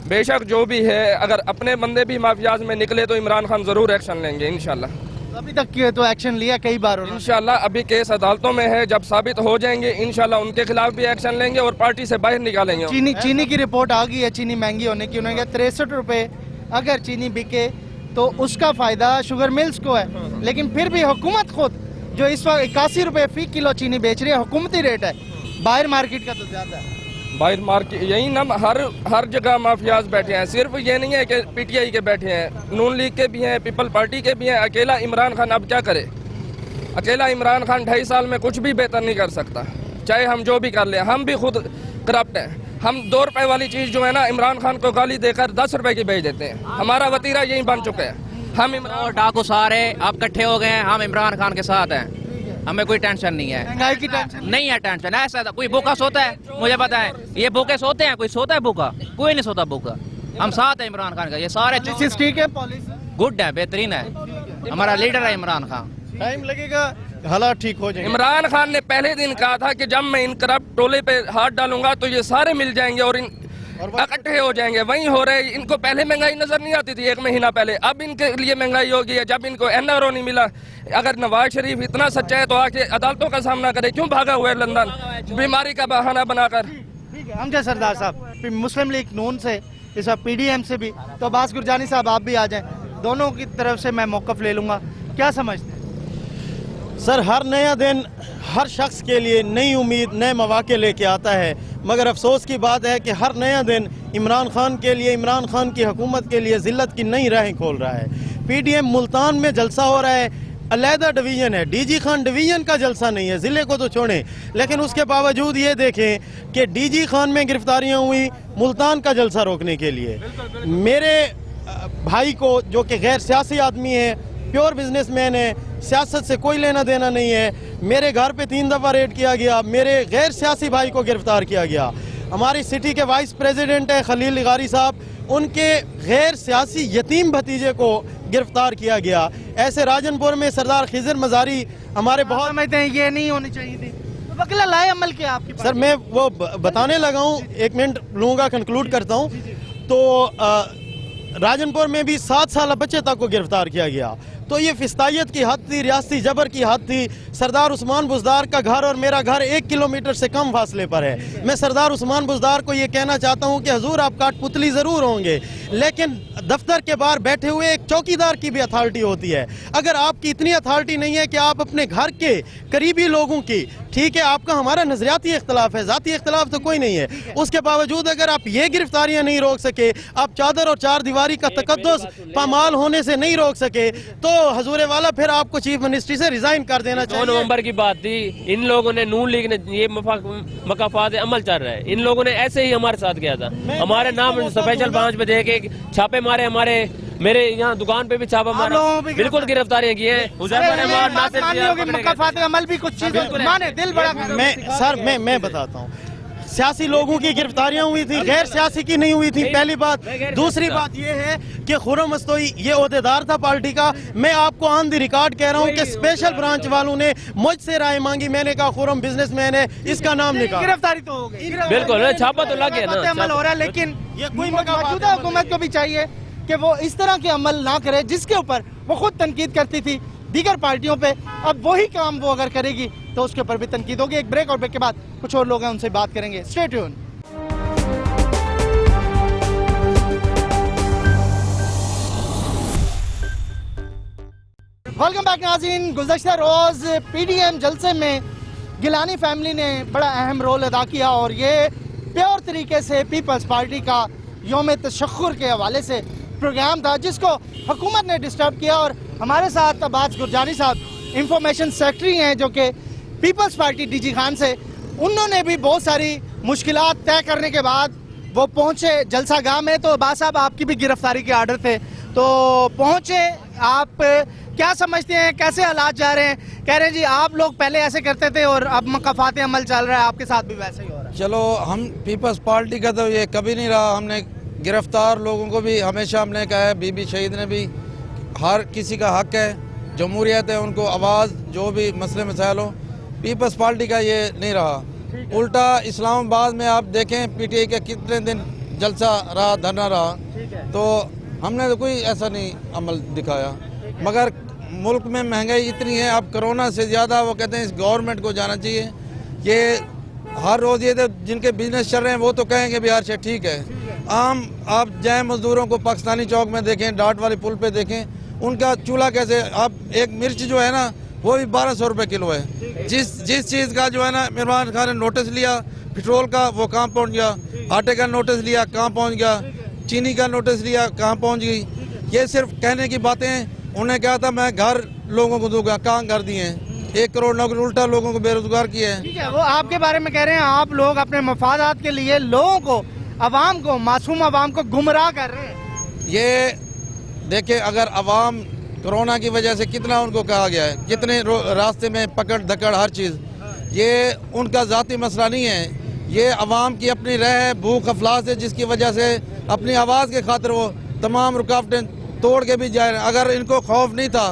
बेशक जो भी है, अगर अपने बंदे भी माफियाज में निकले तो इमरान खान जरूर एक्शन लेंगे इंशाल्लाह। अभी तक की तो एक्शन लिया कई बार उन्होंने। इंशाल्लाह अभी केस अदालतों में है, जब साबित हो जाएंगे इंशाल्लाह उनके खिलाफ भी एक्शन लेंगे और पार्टी से बाहर निकालेंगे। चीनी की रिपोर्ट आ गई है, चीनी महंगी होने की। उन्होंने कहा 63 रुपए अगर चीनी बिके तो उसका फायदा शुगर मिल्स को है, लेकिन फिर भी हुकूमत खुद जो इस वक्त 81 रुपए फी किलो चीनी बेच रही है, हुकूमती रेट है, बाहर मार्केट का तो ज्यादा है। बाहर मार्केट यही ना, हर जगह माफियाज बैठे हैं। सिर्फ ये नहीं है कि पीटीआई के बैठे हैं, नून लीग के भी हैं, पीपल पार्टी के भी हैं। अकेला इमरान खान अब क्या करे? अकेला इमरान खान 2.5 साल में कुछ भी बेहतर नहीं कर सकता, चाहे हम जो भी कर ले। हम भी खुद करप्ट हैं। हम 2 रुपए वाली चीज जो है ना, इमरान खान को गाली देकर 10 रुपए की बेच देते हैं। हमारा वतीरा यही बन चुका है। हम और डाकू सारे आप इकट्ठे हो गए हैं, हम इमरान खान के साथ हैं, हमें कोई टेंशन नहीं है। महंगाई की टेंशन नहीं है टेंशन। ऐसा कोई भूखा सोता है? मुझे पता है ये भूखे सोते हैं, कोई सोता है भूखा? कोई नहीं सोता भूखा। हम साथ हैं इमरान खान का। ये सारे पॉलिसी ठीक है, पॉलिसी गुड है, बेहतरीन है। हमारा लीडर है इमरान खान। टाइम लगेगा, हालात ठीक हो जाएंगे। इमरान खान ने पहले दिन कहा था कि जब मैं इन करप्ट टोले पे हाथ डालूंगा तो ये सारे मिल जाएंगे और इकट्ठे हो जाएंगे। वही हो रहे। इनको पहले महंगाई नजर नहीं आती थी 1 महीना पहले, अब इनके लिए महंगाई हो गई है। जब इनको एनआरओ नहीं मिला, अगर नवाज शरीफ इतना सच्चा है तो आके अदालतों का सामना करे। क्यों भागा हुआ है लंदन बीमारी का बहाना बनाकर? ठीक है, हमजा सरदार साहब मुस्लिम लीग नून से, इस वक्त पीडीएम से भी, तो अब्बास गुरजानी साहब आप भी आ जाएं, दोनों की तरफ से मैं मौकफ ले लूंगा। क्या समझते हैं? सर, हर नया दिन हर शख्स के लिए नई उम्मीद, नए मौके लेके आता है, मगर अफसोस की बात है कि हर नया दिन इमरान खान के लिए, इमरान खान की हुकूमत के लिए जिल्लत की नई राहें खोल रहा है। पीडीएम मुल्तान में जलसा हो रहा है, अलहदा डिवीज़न है, डीजी खान डिवीज़न का जलसा नहीं है, ज़िले को तो छोड़ें। लेकिन उसके बावजूद ये देखें कि डीजी खान में गिरफ्तारियाँ हुई मुल्तान का जलसा रोकने के लिए। मेरे भाई को, जो कि गैर सियासी आदमी है, प्योर बिजनेसमैन है, सियासत से कोई लेना देना नहीं है, मेरे घर पे 3 दफ़ा रेड किया गया, मेरे गैर सियासी भाई को गिरफ्तार किया गया। हमारी सिटी के वाइस प्रेसिडेंट है खलील लिगारी साहब, उनके गैर सियासी यतीम भतीजे को गिरफ्तार किया गया। ऐसे राजनपुर में सरदार खिजर मजारी हमारे बहुत समझते हैं ये नहीं होनी चाहिए थी, तो वकील लाए अमल के आपकी सर, मैं वो बताने लगा हूँ, 1 मिनट लूँगा, कंक्लूड करता हूँ। तो राजनपुर में भी 7 साल बच्चे तक को गिरफ्तार किया गया। तो ये फिस्तायत की हद थी, रियासती जबर की हद थी। सरदार उस्मान बुज़दार का घर और मेरा घर 1 किलोमीटर से कम फासले पर है। मैं सरदार उस्मान बुज़दार को ये कहना चाहता हूँ कि हजूर आप काठपुतली ज़रूर होंगे, लेकिन दफ्तर के बाहर बैठे हुए एक चौकीदार की भी अथॉरिटी होती है। अगर आपकी इतनी अथॉरिटी नहीं है कि आप अपने घर के करीबी लोगों की, ठीक है आपका हमारा नजरियाती इख्तलाफ है, ज़ाती इख्तलाफ तो कोई नहीं है, उसके बावजूद अगर आप ये गिरफ्तारियां नहीं रोक सके, आप चादर और 4 दीवारी का तकद्दुस पामाल होने से नहीं रोक सके, तो हजूरे वाला फिर आपको चीफ मिनिस्ट्री से रिजाइन कर देना चाहिए। 2 नवंबर की बात थी, इन लोगों ने, नून लीग ने, ये मकाफात अमल चल रहा है, इन लोगों ने ऐसे ही हमारे साथ किया था। हमारे नाम स्पेशल ब्रांच पे दे के छापे मारे, मेरे यहाँ दुकान पे भी छापा मारा, बिल्कुल गिरफ्तारियां की हैं। अमल भी कुछ चीजें माने, दिल बड़ा। मैं बताता हूँ, सियासी लोगों की गिरफ्तारियां हुई थी, गैर सियासी की नहीं हुई थी, पहली बात। दूसरी बात यह है कि खुर्रम मस्तोई ये ओहदेदार था पार्टी का। मैं आपको ऑन द रिकॉर्ड कह रहा हूं कि स्पेशल ब्रांच वालों ने मुझसे राय मांगी, मैंने कहा खुर्रम बिजनेसमैन है, इसका नाम निकाल। गिरफ्तारी तो हो गई, बिल्कुल छापा तो लग गया ना, अमल हो रहा है, लेकिन ये कोई मौजूदा हुकूमत को भी चाहिए कि वो इस तरह के अमल ना करे जिसके ऊपर वो खुद तनकीद करती थी दीगर पार्टियों पे। अब वही काम वो अगर करेगी तो उसके ऊपर भी तनकीद होगी। एक ब्रेक, और ब्रेक के बाद कुछ और लोग हैं उनसे बात करेंगे। Stay tune. वेलकम बैक नाज़रीन। गुज़श्ता रोज पीडीएम जलसे में गिलानी फैमिली ने बड़ा अहम रोल अदा किया और ये प्योर तरीके से पीपल्स पार्टी का यौम तशक्कुर के हवाले से प्रोग्राम था जिसको हुकूमत ने डिस्टर्ब किया। और हमारे साथ अब्बास गुरजानी साहब इंफॉर्मेशन सेक्रेटरी हैं जो कि पीपल्स पार्टी डीजी खान से, उन्होंने भी बहुत सारी मुश्किलात तय करने के बाद वो पहुंचे जलसा गाह में। तो अब्बास साहब आपकी भी गिरफ्तारी के आर्डर थे, तो पहुंचे आप, क्या समझते हैं कैसे हालात जा रहे हैं? कह रहे हैं जी आप लोग पहले ऐसे करते थे और अब मकाफात अमल चल रहा है, आपके साथ भी वैसे ही हो रहा है। चलो, हम पीपल्स पार्टी का तो ये कभी नहीं रहा, हमने गिरफ्तार लोगों को भी हमेशा हमने कहा है, बीबी शहीद ने भी, हर किसी का हक है, जमहूरियत है, उनको आवाज़ जो भी मसले मसाइल हो। पीपल्स पार्टी का ये नहीं रहा। उल्टा इस्लामाबाद में आप देखें पीटीआई के कितने दिन जलसा रहा, धरना रहा, तो हमने तो कोई ऐसा नहीं अमल दिखाया। मगर मुल्क में महंगाई इतनी है, अब कोरोना से ज़्यादा वो कहते हैं इस गवर्नमेंट को जाना चाहिए कि हर रोज़ ये तो जिनके बिजनेस चल रहे हैं वो तो कहेंगे बिहार से ठीक है। आम आप जाएं मजदूरों को पाकिस्तानी चौक में देखें, डाट वाली पुल पे देखें, उनका चूल्हा कैसे, अब एक मिर्च जो है ना वो भी 1200 रुपये किलो है। जिस चीज़ का जो है ना इमरान खान ने नोटिस लिया पेट्रोल का वो कहाँ पहुँच गया, आटे का नोटिस लिया कहाँ पहुँच गया, चीनी का नोटिस लिया कहाँ पहुँच गई। ये सिर्फ कहने की बातें हैं। उन्हें कहा था मैं घर लोगों को दूंगा, कहाँ घर दिए हैं, 1 करोड़ नौकरी उल्टा लोगों को बेरोजगार किया है। ठीक है, वो आपके बारे में कह रहे हैं, आप लोग अपने मफादात के लिए लोगों को, अवाम को, मासूम अवाम को गुमराह कर रहे हैं। ये देखिए, अगर अवाम कोरोना की वजह से कितना उनको कहा गया है, कितने रास्ते में पकड़ धकड़ हर चीज़, ये उनका ज़ाती मसला नहीं है, ये अवाम की अपनी रह भूख अफलास है जिसकी वजह से अपनी आवाज़ के खातिर वो तमाम रुकावटें तोड़ के भी जा रहे हैं। अगर इनको खौफ नहीं था,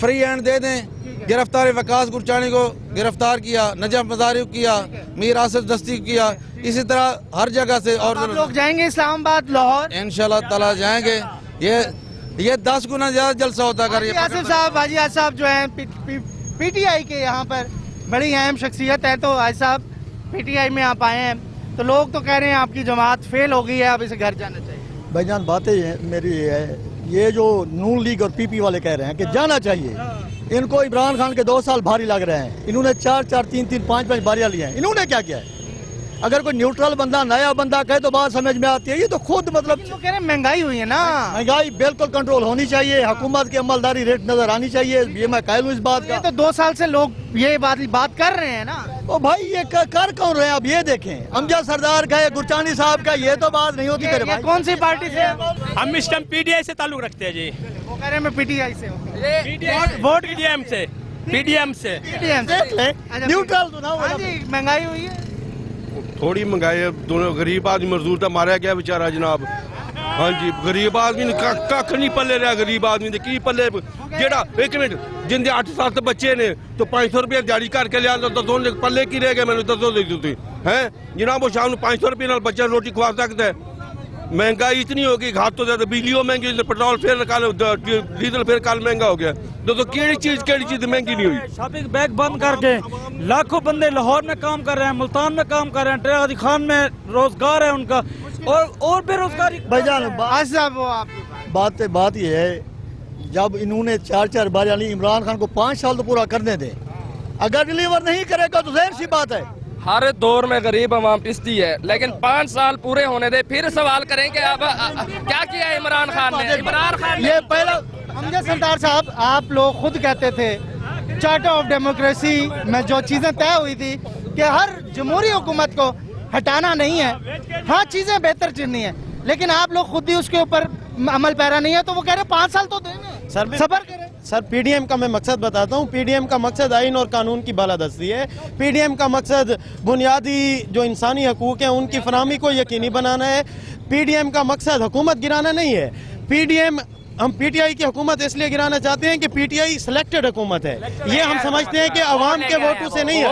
फ्री हैंड दे दें। गिरफ्तार वकास गुरचानी को गिरफ्तार किया, नजफ मजारी किया, मीर आसिफ दस्ती किया, इसी तरह हर जगह से। और आप लोग जाएंगे इस्लामाबाद, लाहौर? इंशाल्लाह ताला जाएंगे। ये 10 गुना ज्यादा जलसा होता है। आसिफ साहब, हाजी आसिफ साहब जो हैं पीटीआई के यहाँ पर बड़ी अहम शख्सियत है, तो हाजी साहब पीटीआई में आप आए हैं, तो लोग तो कह रहे हैं आपकी जमात फेल हो गई है, अब इसे घर जाना चाहिए। भाईजान बातें मेरी है, ये जो नून लीग और पीपी वाले कह रहे हैं कि जाना चाहिए, इनको इमरान खान के 2 साल भारी लग रहे हैं। इन्होंने 4-4, 3-3, 5-5 बारियां ली हैं। इन्होंने क्या किया है? अगर कोई न्यूट्रल बंदा, नया बंदा कहे तो बात समझ में आती है। ये तो खुद मतलब कह रहे हैं महंगाई हुई है ना, महंगाई बिल्कुल कंट्रोल होनी चाहिए, हुकूमत की अमलदारी रेट नजर आनी चाहिए। ये मैं कह लूँ इस बात का। तो 2 साल से लोग ये बात कर रहे हैं ना। तो भाई ये कर कौन रहे हैं? अब ये देखें, अमजद सरदार का, गुरचानी साहब का, ये तो बात नहीं होती। ये कौन सी पार्टी से? हम इस टाइम पीडीआई से ताल्लुक रखते हैं जी। वो कह रहे हैं मैं पीटीआई से हूँ। वोट पीडीएम से न्यूट्रल तो ना। महंगाई हुई है, थोड़ी महंगाई है। दोनों गरीब आदमी मजदूर था मारा गया बेचारा जनाब। हाँ जी, गरीब आदमी कख नहीं पल्ले रहा, गरीब आदमी ने की पल्ले जेड़ा 1 मिनट जिंदे 8 साल तो बच्चे ने तो 500 रुपये दिहाड़ी करके लिया तो दोनों पल्ले की रह गए। मैंने दसो देखती है जनाब, वो शाम 500 रुपये नाल बच्चा रोटी खवा सकता है। महंगाई इतनी होगी, घात तो ज्यादा, बिजलियों महंगी, पेट्रोल फिर कल, डीजल फिर कल महंगा हो गया। तो केड़ी चीज महंगी नहीं हुई? शॉपिंग बैग बंद करके लाखों बंदे लाहौर में काम कर रहे हैं, मुल्तान में काम कर रहे हैं, टेरादी खान में रोजगार है उनका, और बेरोजगारी। भाईजान बात ये है, जब इन्होंने 4-4 बार इमरान खान को 5 साल तो पूरा करने दें, अगर डिलीवर नहीं करेगा तो जाहिर सी बात है हर दौर में गरीब अवाम पिसती है, लेकिन 5 साल पूरे होने दे, फिर सवाल करेंगे अब क्या किया है इमरान खान ने। इमरान खान ये पहला अमजद सरदार साहब, आप लोग खुद कहते थे चार्टर ऑफ डेमोक्रेसी में जो चीजें तय हुई थी कि हर जमहूरी हुकूमत को हटाना नहीं है, हाँ चीजें बेहतर चुननी है, लेकिन आप लोग खुद ही उसके ऊपर अमल पैरा नहीं है, तो वो कह रहे 5 साल तो देंगे, सबर करें। सर पीडीएम का मैं मकसद बताता हूँ। पीडीएम का मकसद आइन और कानून की बालादस्ती है। पीडीएम का मकसद बुनियादी जो इंसानी हकूक हैं उनकी फराहमी को यकीनी बनाना है। पीडीएम का मकसद हुकूमत गिराना नहीं है। पीडीएम, हम पीटीआई की हुकूमत इसलिए गिराना चाहते हैं कि पीटीआई सिलेक्टेड हुकूमत है। ये हम समझते हैं कि अवाम के वोटों से नहीं है।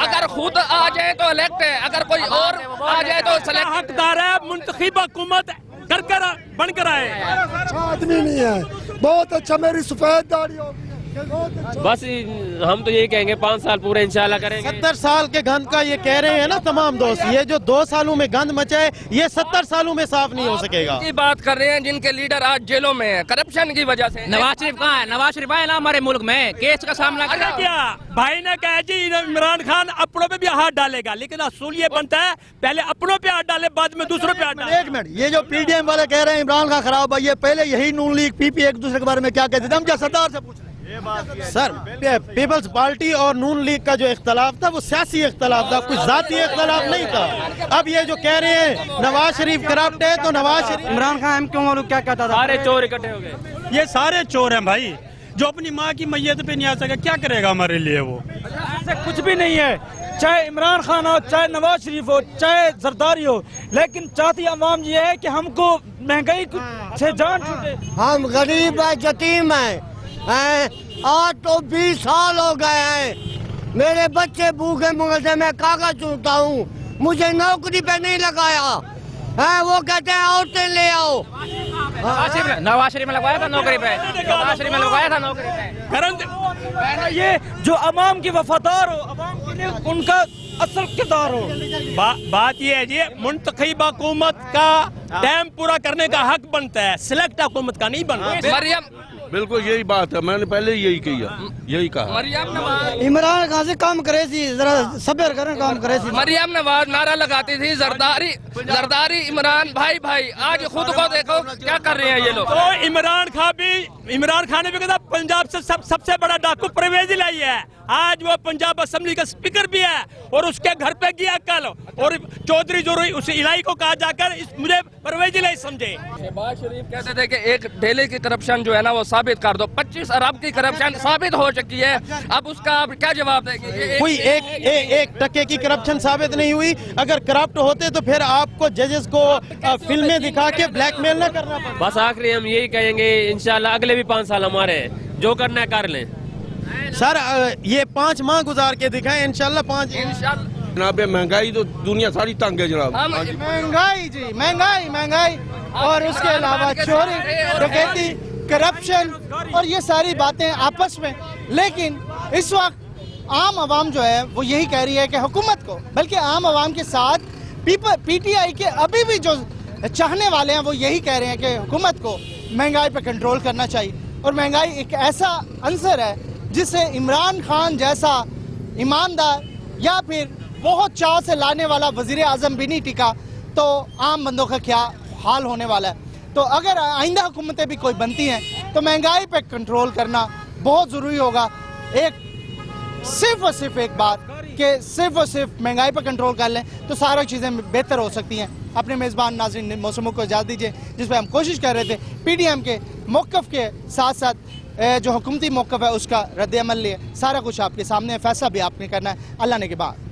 अगर खुद आ जाए तो इलेक्ट है, अगर कोई और आ जाए तो सिलेक्ट। हकदार है मुंतखब हुकूमत कर बनकर आए। आदमी नहीं है, बहुत अच्छा, मेरी सफेद दाढ़ी हो। बस हम तो यही कहेंगे 5 साल पूरे इंशाल्लाह करेंगे। 70 साल के गंद का ये कह रहे हैं ना तमाम दोस्त, ये जो 2 सालों में गंद मचा है ये 70 सालों में साफ नहीं हो सकेगा। की बात कर रहे हैं जिनके लीडर आज जेलों में है करप्शन की वजह से। नवाज शरीफ कहाँ है? नवाज शरीफ आए ना हमारे मुल्क में, केस का सामना क्या भाई ने कहा जी इमरान खान अपनों पे भी हाथ डालेगा, लेकिन असूल ये बनता है पहले अपनों पे हाथ डाले, बाद में दूसरों पे हाथ डाले। 1 मिनट, ये जो पीडीएम वाले कह रहे हैं इमरान खान खराब है, ये पहले यही नून लीग पीपी एक दूसरे के बारे में क्या कहते थे? हम क्या सरदार से पूछ रहे हैं? सर पीपल्स पार्टी और नून लीग का जो इख्तलाफ था वो सियासी इख्तलाफ था, कुछ जाती इख्तलाफ नहीं था। अब ये जो कह रहे हैं नवाज शरीफ करप्ट है, तो नवाज शरीफ, इमरान खान क्यों मालूम क्या कहता था? सारे चोर इकट्ठे हो गए। ये सारे चोर हैं भाई, जो अपनी माँ की मैयत पे नहीं आ सका क्या करेगा हमारे लिए? वो ऐसे कुछ भी नहीं है, चाहे इमरान खान हो, चाहे नवाज शरीफ हो, चाहे जरदारी हो, लेकिन चाहती अवाम ये है कि हमको महंगाई से जान छूटे। हम गरीब है, यतीम है, आज तो 20 साल हो गए हैं, मेरे बच्चे भूखे मुगल, मैं कागज चूमता हूँ, मुझे नौकरी पे नहीं लगाया है। वो कहते हैं औरतें ले आओ, नवाज शरीफ में लगवाया था नौकरी पे, नवाज शरीफ में लगवाया था नौकरी पे। ये जो अवाम की वफादार हो, अवाम के लिए उनका असल किरदार हो। बात ये है जी, मुंतखब हुकूमत का टाइम पूरा करने का हक बनता है, सिलेक्ट हुकूमत का नहीं बनता। मरियम बिल्कुल यही बात है, मैंने पहले यही किया, यही कहा। मरियम नवाज इमरान खान से काम करे थी, जरा सब्र करें, काम करे थी। मरियम नवाज नारा लगाती थी जरदारी जरदारी इमरान भाई भाई, आज खुद को देखो क्या कर रहे हैं ये लोग। तो इमरान खान ने भी कहा पंजाब से सबसे बड़ा डाकू परवेज लाई है। आज वो पंजाब असेंबली का स्पीकर भी है और उसके घर पे गया कल, और चौधरी जो उस इलाही को कहा जाकर मुझे परवेज लाई समझे। शहबाज शरीफ कहते थे कि एक ढेले की करप्शन जो है ना वो साबित कर दो, 25 अरब की करप्शन साबित हो चुकी है, अब उसका आप क्या जवाब देंगे? कोई एक टके की करप्शन साबित नहीं हुई। अगर करप्ट होते तो फिर आपको जजेस को फिल्में दिखा के ब्लैकमेल न करना पड़ता। बस आखिरी हम यही कहेंगे, इंशाल्लाह अगले भी 5 साल हमारे हैं, जो करना है कर लें। सर ये 5 माह गुजार के दिखाएं, इंशाल्लाह 5 जनाब महंगाई तो दुनिया सारी तंग है जनाब। महंगाई जी, महंगाई और उसके अलावा चोरी, डकैती, करप्शन और ये सारी बातें आपस में। लेकिन इस वक्त आम आवाम जो है वो यही कह रही है कि हुकूमत को, बल्कि आम आवाम के साथ पीटीआई के अभी भी जो चाहने वाले हैं वो यही कह रहे हैं कि हुकूमत को महंगाई पर कंट्रोल करना चाहिए। और महंगाई एक ऐसा अंसर है जिसे इमरान खान जैसा ईमानदार या फिर बहुत चाव से लाने वाला वजीर आजम भी नहीं टिका, तो आम बंदों का क्या हाल होने वाला है। तो अगर आइंदा हुकूमतें भी कोई बनती हैं तो महंगाई पे कंट्रोल करना बहुत ज़रूरी होगा। सिर्फ और सिर्फ एक बात कि सिर्फ और सिर्फ महंगाई पर कंट्रोल कर लें तो सारी चीज़ें बेहतर हो सकती हैं। अपने मेज़बान नाज़रीन मौसमों को इजाज़त दीजिए, जिस पर हम कोशिश कर रहे थे पीडीएम के मौक़िफ़ के साथ साथ जो हुकूमती मौक़िफ़ है उसका रद्द अमल लिए। सारा कुछ आपके सामने है, फैसला भी आपने करना है अल्लाह ने के बाद।